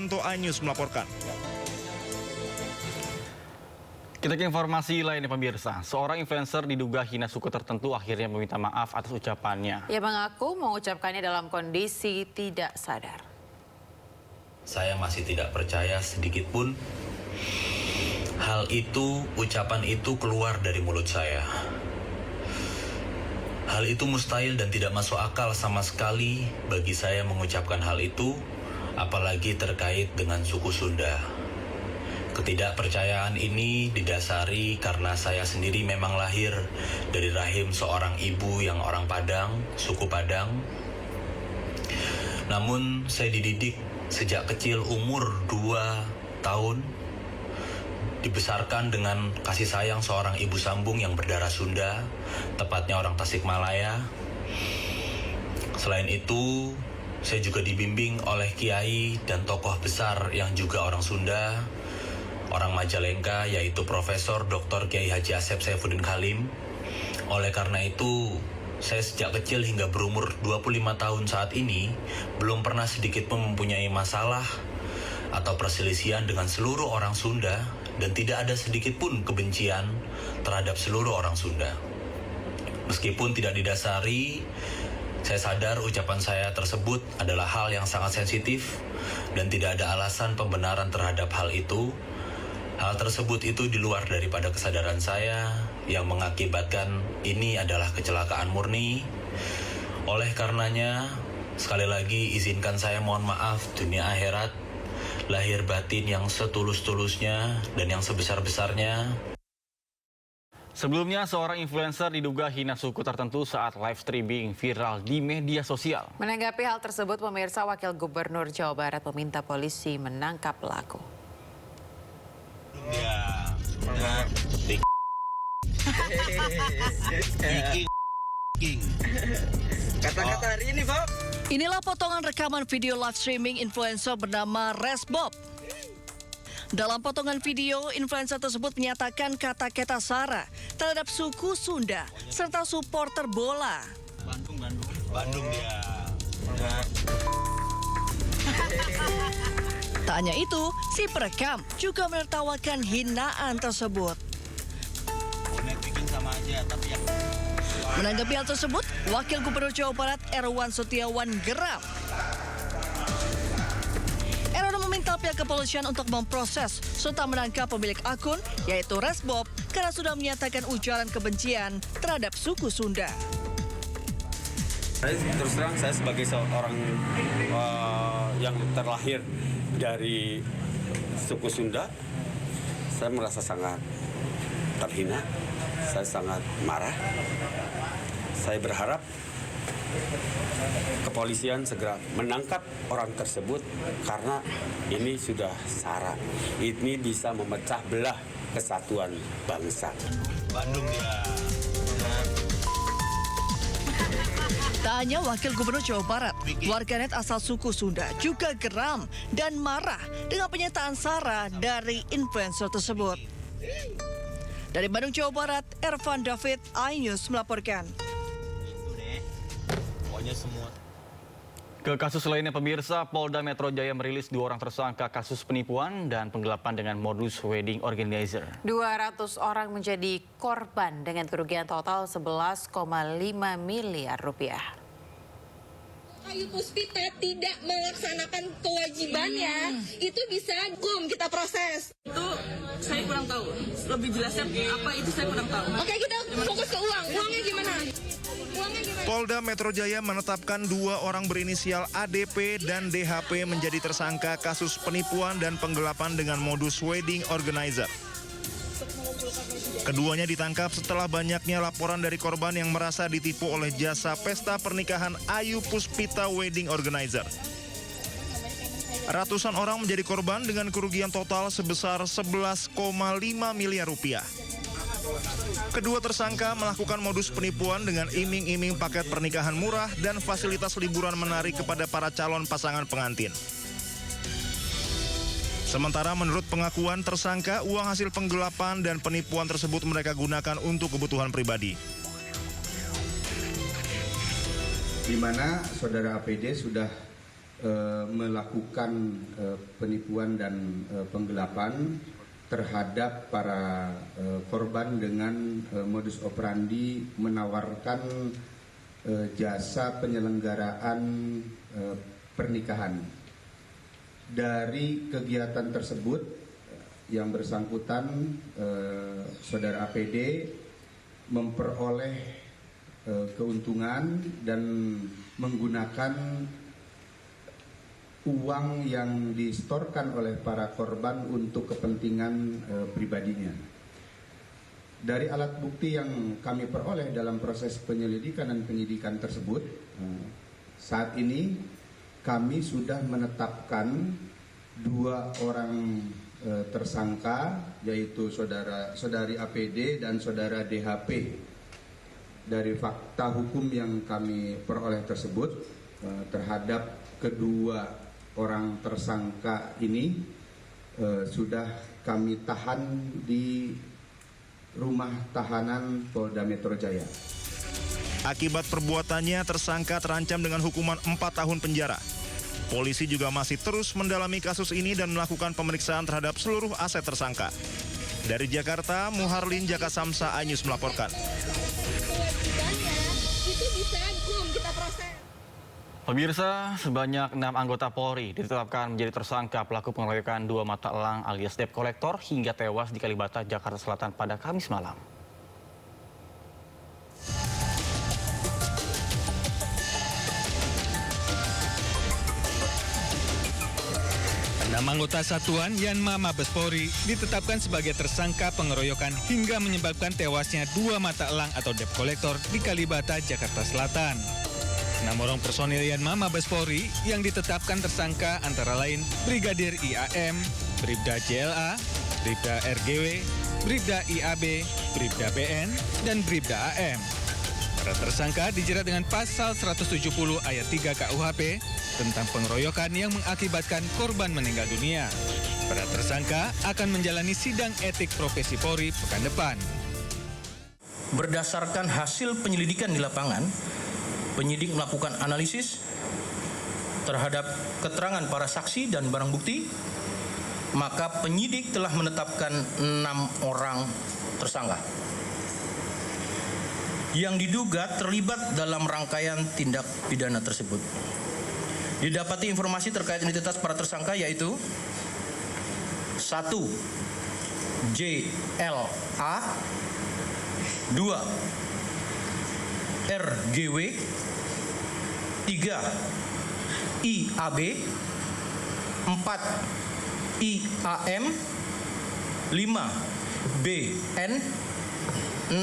Suprianto, iNews melaporkan. Kita ke informasi lainnya pemirsa. Seorang influencer diduga hina suku tertentu akhirnya meminta maaf atas ucapannya. Ia mengaku mengucapkannya dalam kondisi tidak sadar. Saya masih tidak percaya sedikit pun ucapan itu keluar dari mulut saya. Hal itu mustahil dan tidak masuk akal sama sekali bagi saya mengucapkan hal itu, apalagi terkait dengan suku Sunda. Ketidakpercayaan ini didasari karena saya sendiri memang lahir dari rahim seorang ibu yang orang Padang, suku Padang. Namun saya dididik sejak kecil umur 2 tahun, dibesarkan dengan kasih sayang seorang ibu sambung yang berdarah Sunda, tepatnya orang Tasikmalaya. Selain itu, saya juga dibimbing oleh kiai dan tokoh besar yang juga orang Sunda, orang Majalengka, yaitu Profesor Dr. Kiai Haji Asep Saifuddin Khalim. Oleh karena itu, saya sejak kecil hingga berumur 25 tahun saat ini belum pernah sedikit pun mempunyai masalah atau perselisihan dengan seluruh orang Sunda, dan tidak ada sedikit pun kebencian terhadap seluruh orang Sunda. Meskipun tidak didasari, saya sadar ucapan saya tersebut adalah hal yang sangat sensitif dan tidak ada alasan pembenaran terhadap hal itu. Hal tersebut itu di luar daripada kesadaran saya yang mengakibatkan ini adalah kecelakaan murni. Oleh karenanya, sekali lagi izinkan saya mohon maaf dunia akhirat, lahir batin yang setulus-tulusnya dan yang sebesar-besarnya. Sebelumnya, seorang influencer diduga hina suku tertentu saat live streaming viral di media sosial. Menanggapi hal tersebut, pemirsa, Wakil Gubernur Jawa Barat meminta polisi menangkap pelaku. Kata-kata hari ini, Bob. Inilah potongan rekaman video live streaming influencer bernama Resbob. Dalam potongan video, influencer tersebut menyatakan kata-kata sara terhadap suku Sunda serta supporter bola. Bandung dia. Tak hanya itu, si perekam juga menertawakan hinaan tersebut. Menanggapi hal tersebut, Wakil Gubernur Jawa Barat Erwan Setiawan geram. Erwan meminta pihak kepolisian untuk memproses serta menangkap pemilik akun, yaitu Resbob, karena sudah menyatakan ujaran kebencian terhadap suku Sunda. Terus terang, saya sebagai seorang yang terlahir dari suku Sunda, saya merasa sangat terhina, saya sangat marah. Saya berharap kepolisian segera menangkap orang tersebut karena ini sudah sara. Ini bisa memecah belah kesatuan bangsa. Bandung dia. Tak hanya Wakil Gubernur Jawa Barat, warganet asal suku Sunda juga geram dan marah dengan pernyataan sara dari influencer tersebut. Dari Bandung, Jawa Barat, Ervan David, iNews melaporkan. Ke kasus lainnya pemirsa, Polda Metro Jaya merilis 2 orang tersangka kasus penipuan dan penggelapan dengan modus wedding organizer. 200 orang menjadi korban dengan kerugian total 11,5 miliar rupiah. Ayu Puspita tidak melaksanakan kewajibannya, itu bisa hukum kita proses. Itu saya kurang tahu, lebih jelasnya apa itu saya kurang tahu. Oke, kita fokus ke uang. Uangnya gimana? Polda Metro Jaya menetapkan 2 orang berinisial ADP dan DHP menjadi tersangka kasus penipuan dan penggelapan dengan modus wedding organizer. Keduanya ditangkap setelah banyaknya laporan dari korban yang merasa ditipu oleh jasa pesta pernikahan Ayu Puspita Wedding Organizer. Ratusan orang menjadi korban dengan kerugian total sebesar 11,5 miliar rupiah. Kedua tersangka melakukan modus penipuan dengan iming-iming paket pernikahan murah dan fasilitas liburan menarik kepada para calon pasangan pengantin. Sementara menurut pengakuan tersangka, uang hasil penggelapan dan penipuan tersebut mereka gunakan untuk kebutuhan pribadi. Di mana saudara APD sudah melakukan penipuan dan penggelapan terhadap para korban dengan modus operandi menawarkan jasa penyelenggaraan pernikahan. Dari kegiatan tersebut yang bersangkutan saudara APD memperoleh keuntungan dan menggunakan uang yang disetorkan oleh para korban untuk kepentingan pribadinya. Dari alat bukti yang kami peroleh dalam proses penyelidikan dan penyidikan tersebut, saat ini kami sudah menetapkan 2 orang tersangka, yaitu saudari APD dan saudara DHP. Dari fakta hukum yang kami peroleh tersebut terhadap kedua orang tersangka ini sudah kami tahan di rumah tahanan Polda Metro Jaya. Akibat perbuatannya, tersangka terancam dengan hukuman 4 tahun penjara. Polisi juga masih terus mendalami kasus ini dan melakukan pemeriksaan terhadap seluruh aset tersangka. Dari Jakarta, Muharlin Jaka Samsa, iNews melaporkan. Kewajibannya itu bisa kita proses. Pemirsa, sebanyak 6 anggota Polri ditetapkan menjadi tersangka pelaku pengeroyokan 2 mata elang alias debt collector hingga tewas di Kalibata, Jakarta Selatan pada Kamis malam. Anggota Satuan Yanma Mabes Polri ditetapkan sebagai tersangka pengeroyokan hingga menyebabkan tewasnya 2 mata elang atau debt collector di Kalibata, Jakarta Selatan. 6 orang personil Yanma Mabes Polri yang ditetapkan tersangka antara lain Brigadir IAM, Bribda JLA, Bribda RGW, Bribda IAB, Bribda BN, dan Bribda AM. Para tersangka dijerat dengan pasal 170 ayat 3 KUHP tentang pengeroyokan yang mengakibatkan korban meninggal dunia. Para tersangka akan menjalani sidang etik profesi Polri pekan depan. Berdasarkan hasil penyelidikan di lapangan, penyidik melakukan analisis terhadap keterangan para saksi dan barang bukti, maka penyidik telah menetapkan 6 orang tersangka yang diduga terlibat dalam rangkaian tindak pidana tersebut. Didapati informasi terkait identitas para tersangka yaitu 1. JLA, 2. RGW, 3. IAB, 4. IAM, 5. BN,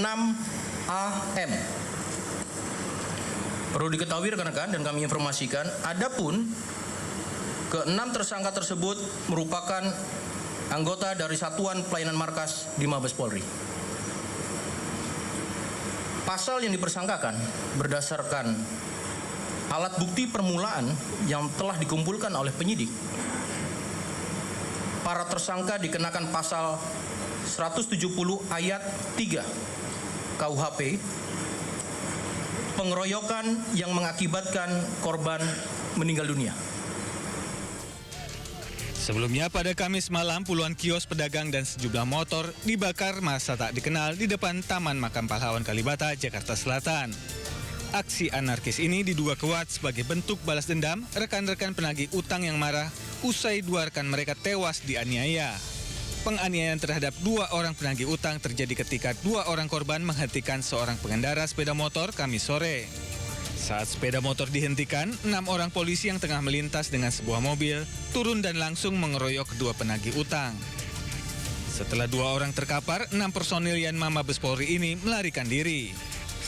6. AM. Perlu diketahui rekan-rekan dan kami informasikan, adapun ke-6 tersangka tersebut merupakan anggota dari Satuan Pelayanan Markas di Mabes Polri. Pasal yang dipersangkakan berdasarkan alat bukti permulaan yang telah dikumpulkan oleh penyidik. Para tersangka dikenakan pasal 170 ayat 3 KUHP, pengeroyokan yang mengakibatkan korban meninggal dunia. Sebelumnya pada Kamis malam puluhan kios pedagang dan sejumlah motor dibakar massa tak dikenal di depan Taman Makam Pahlawan Kalibata, Jakarta Selatan. Aksi anarkis ini diduga kuat sebagai bentuk balas dendam rekan-rekan penagih utang yang marah usai 2 rekan mereka tewas dianiaya. Penganiayaan terhadap 2 orang penagih utang terjadi ketika 2 orang korban menghentikan seorang pengendara sepeda motor Kamis sore. Saat sepeda motor dihentikan, 6 orang polisi yang tengah melintas dengan sebuah mobil turun dan langsung mengeroyok kedua penagih utang. Setelah 2 orang terkapar, 6 personil Yanma Mabes Polri ini melarikan diri.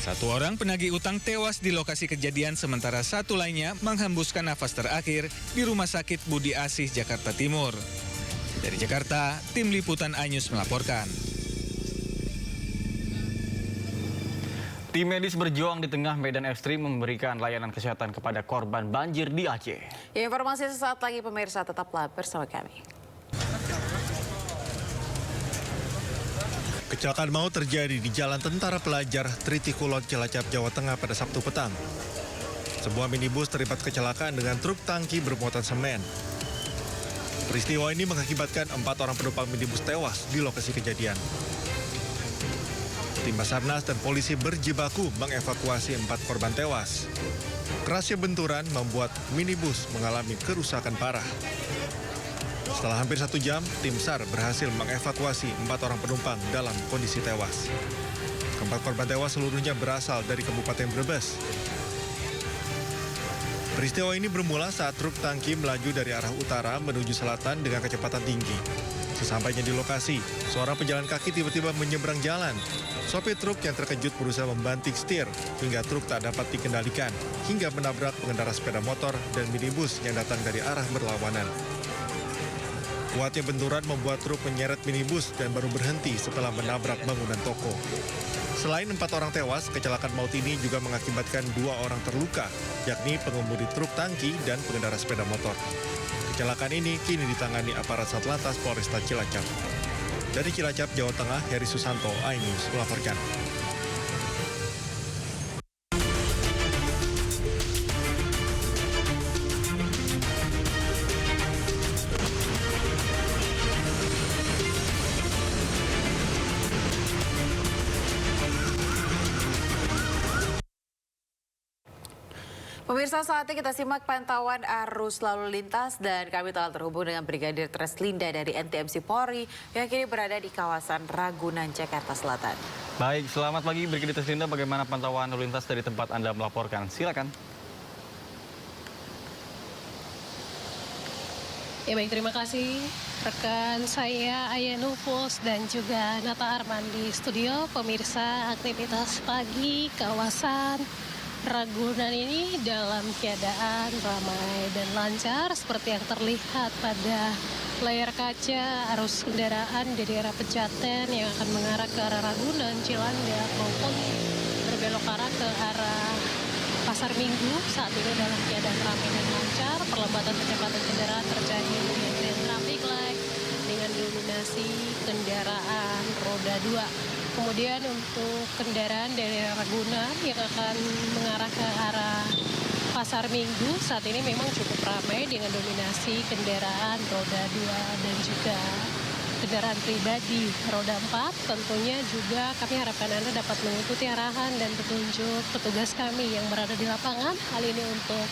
1 orang penagih utang tewas di lokasi kejadian, sementara 1 lainnya menghembuskan nafas terakhir di Rumah Sakit Budi Asih, Jakarta Timur. Dari Jakarta, tim liputan iNews melaporkan. Tim medis berjuang di tengah medan ekstrim memberikan layanan kesehatan kepada korban banjir di Aceh. Ya, informasi sesaat lagi pemirsa, tetaplah bersama kami. Kecelakaan maut terjadi di Jalan Tentara Pelajar Tritikulon, Cilacap, Jawa Tengah pada Sabtu petang. Sebuah minibus terlibat kecelakaan dengan truk tangki bermuatan semen. Peristiwa ini mengakibatkan 4 orang penumpang minibus tewas di lokasi kejadian. Tim Basarnas dan polisi berjibaku mengevakuasi 4 korban tewas. Kerasnya benturan membuat minibus mengalami kerusakan parah. Setelah hampir 1 jam, tim SAR berhasil mengevakuasi 4 orang penumpang dalam kondisi tewas. Keempat korban tewas seluruhnya berasal dari Kabupaten Brebes. Peristiwa ini bermula saat truk tangki melaju dari arah utara menuju selatan dengan kecepatan tinggi. Sesampainya di lokasi, seorang pejalan kaki tiba-tiba menyeberang jalan. Sopir truk yang terkejut berusaha membanting setir hingga truk tak dapat dikendalikan hingga menabrak pengendara sepeda motor dan minibus yang datang dari arah berlawanan. Kuatnya benturan membuat truk menyeret minibus dan baru berhenti setelah menabrak bangunan toko. Selain 4 orang tewas, kecelakaan maut ini juga mengakibatkan 2 orang terluka, yakni pengemudi truk tangki dan pengendara sepeda motor. Kecelakaan ini kini ditangani aparat Satlantas Polresta Cilacap. Dari Cilacap, Jawa Tengah, Heri Susanto, iNews melaporkan. Pemirsa, saatnya kita simak pantauan arus lalu lintas dan kami telah terhubung dengan Brigadir Treslinda dari NTMC Polri yang kini berada di kawasan Ragunan, Jakarta Selatan. Baik, selamat pagi Brigadir Treslinda. Bagaimana pantauan lalu lintas dari tempat Anda melaporkan? Silakan. Ya baik, terima kasih rekan saya Ayanu Fus dan juga Nata Arman di studio. Pemirsa, aktivitas pagi kawasan Ragunan ini dalam keadaan ramai dan lancar seperti yang terlihat pada layar kaca arus kendaraan dari arah Pejaten yang akan mengarah ke arah Ragunan, Cilandak maupun berbelok arah ke arah Pasar Minggu saat ini dalam keadaan ramai dan lancar. Perlambatan kecepatan kendaraan terjadi di antrian traffic light dengan dominasi kendaraan roda 2. Kemudian untuk kendaraan dari Ragunan yang akan mengarah ke arah Pasar Minggu saat ini memang cukup ramai dengan dominasi kendaraan roda 2 dan juga kendaraan pribadi roda 4. Tentunya juga kami harapkan Anda dapat mengikuti arahan dan petunjuk petugas kami yang berada di lapangan. Hal ini untuk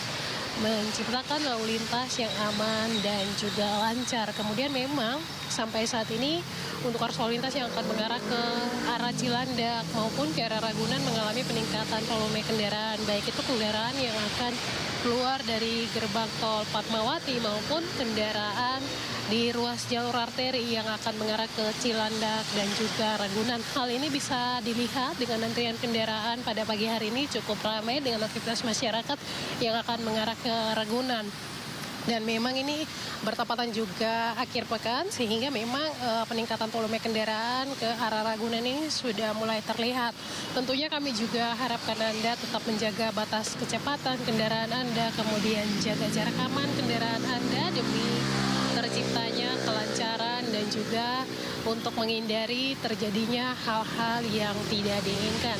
menciptakan lalu lintas yang aman dan juga lancar. Kemudian memang sampai saat ini untuk arus lalu lintas yang akan mengarah ke arah Cilandak maupun ke arah Ragunan mengalami peningkatan volume kendaraan, baik itu kendaraan yang akan keluar dari gerbang tol Fatmawati maupun kendaraan di ruas jalur arteri yang akan mengarah ke Cilandak dan juga Ragunan. Hal ini bisa dilihat dengan antrian kendaraan pada pagi hari ini cukup ramai dengan aktivitas masyarakat yang akan mengarah ke Ragunan. Dan memang ini bertepatan juga akhir pekan sehingga memang peningkatan volume kendaraan ke arah Ragunan ini sudah mulai terlihat. Tentunya kami juga harapkan Anda tetap menjaga batas kecepatan kendaraan Anda, kemudian jaga jarak aman kendaraan Anda demi terciptanya kelancaran dan juga untuk menghindari terjadinya hal-hal yang tidak diinginkan.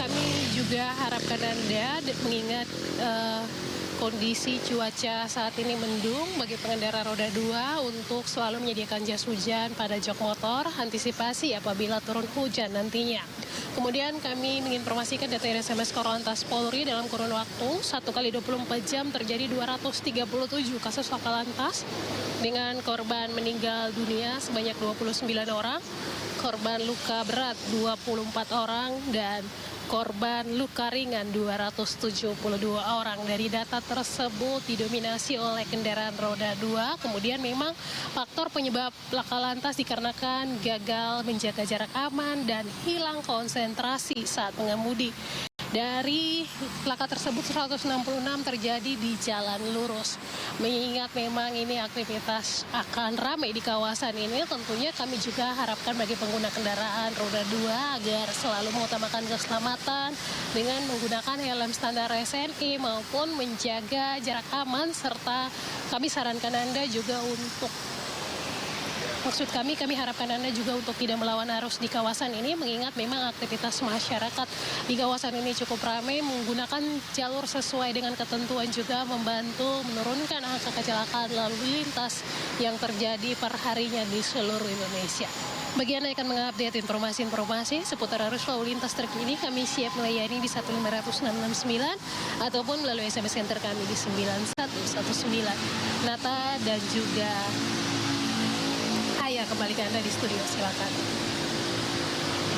Kami juga harapkan Anda mengingat kondisi cuaca saat ini mendung bagi pengendara roda 2 untuk selalu menyediakan jas hujan pada jok motor, antisipasi apabila turun hujan nantinya. Kemudian kami menginformasikan data SMS Korlantas Polri dalam kurun waktu 1 kali 24 jam terjadi 237 kasus laka lantas dengan korban meninggal dunia sebanyak 29 orang, korban luka berat 24 orang, dan korban luka ringan 272 orang. Dari data tersebut didominasi oleh kendaraan roda 2. Kemudian memang faktor penyebab laka lantas dikarenakan gagal menjaga jarak aman dan hilang konsentrasi saat mengemudi. Dari laka tersebut 166 terjadi di jalan lurus. Mengingat memang ini aktivitas akan ramai di kawasan ini, tentunya kami juga harapkan bagi pengguna kendaraan roda 2 agar selalu mengutamakan keselamatan dengan menggunakan helm standar SNI maupun menjaga jarak aman, serta kami sarankan Anda juga untuk Maksud kami harapkan Anda juga untuk tidak melawan arus di kawasan ini, mengingat memang aktivitas masyarakat di kawasan ini cukup ramai, menggunakan jalur sesuai dengan ketentuan juga membantu menurunkan angka kecelakaan lalu lintas yang terjadi per harinya di seluruh Indonesia. Bagi Anda yang akan mengupdate informasi-informasi seputar arus lalu lintas terkini, kami siap melayani di 15669 ataupun melalui SMS center kami di 9119. Nata dan juga Ayah kembali ke Anda di studio, silakan.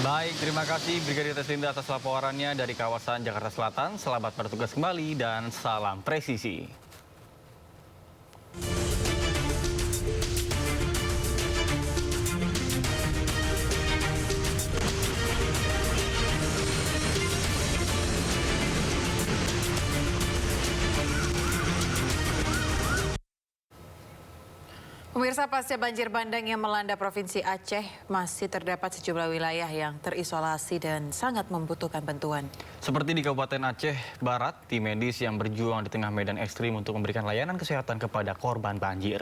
Baik, terima kasih Brigadir Treslinda atas laporannya dari kawasan Jakarta Selatan. Selamat bertugas kembali dan salam presisi. Pemirsa, pasca banjir bandang yang melanda Provinsi Aceh, masih terdapat sejumlah wilayah yang terisolasi dan sangat membutuhkan bantuan. Seperti di Kabupaten Aceh Barat, tim medis yang berjuang di tengah medan ekstrim untuk memberikan layanan kesehatan kepada korban banjir.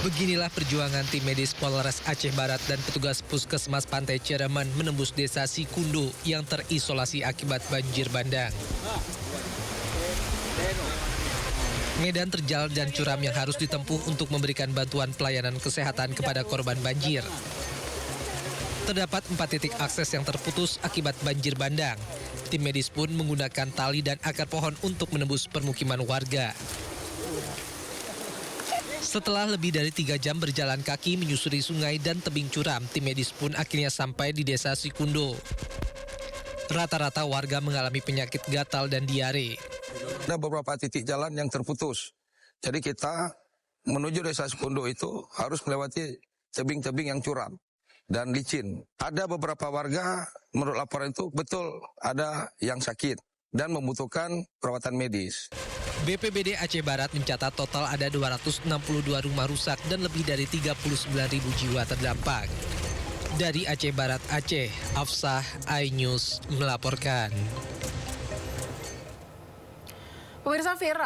Beginilah perjuangan tim medis Polres Aceh Barat dan petugas Puskesmas Pantai Cereman menembus desa Sikundo yang terisolasi akibat banjir bandang. Medan terjal dan curam yang harus ditempuh untuk memberikan bantuan pelayanan kesehatan kepada korban banjir. Terdapat 4 titik akses yang terputus akibat banjir bandang. Tim medis pun menggunakan tali dan akar pohon untuk menembus permukiman warga. Setelah lebih dari 3 jam berjalan kaki menyusuri sungai dan tebing curam, tim medis pun akhirnya sampai di desa Sikundo. Rata-rata warga mengalami penyakit gatal dan diare. Ada beberapa titik jalan yang terputus. Jadi kita menuju desa Sikundo itu harus melewati tebing-tebing yang curam dan licin. Ada beberapa warga menurut laporan itu betul ada yang sakit dan membutuhkan perawatan medis. BPBD Aceh Barat mencatat total ada 262 rumah rusak dan lebih dari 39.000 jiwa terdampak. Dari Aceh Barat, Aceh, Afsah, iNews melaporkan. Pemirsa, viral